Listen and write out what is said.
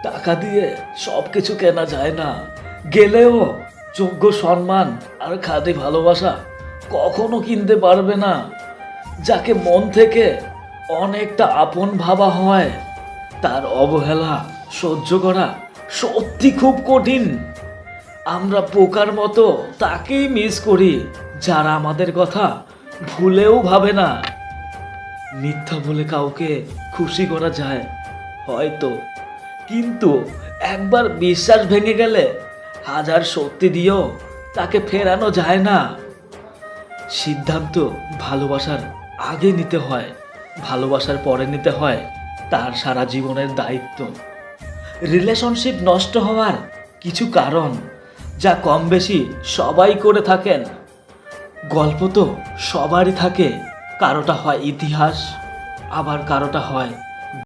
টাকা দিয়ে সব কিছু কেনা যায় না, গেলেও যোগ্য সম্মান আর খাঁটি ভালোবাসা কখনো কিনতে পারবে না। যাকে মন থেকে অনেকটা আপন ভাবা হয়, তার অবহেলা সহ্য করা সত্যি খুব কঠিন। আমরা পোকার মতো তাকেই মিস করি যারা আমাদের কথা ভুলেও ভাবে না। মিথ্যা বলে কাউকে খুশি করা যায় হয়তো, কিন্তু একবার বিশ্বাস ভেঙে গেলে হাজার সত্যি দিয়েও তাকে ফেরানো যায় না। সিদ্ধান্ত ভালোবাসার আগে নিতে হয়, ভালোবাসার পরে নিতে হয় তার সারা জীবনের দায়িত্ব। রিলেশনশিপ নষ্ট হওয়ার কিছু কারণ যা কম বেশি সবাই করে থাকেন। গল্প তো সবারই থাকে, কারোটা হয় ইতিহাস, আবার কারোটা হয়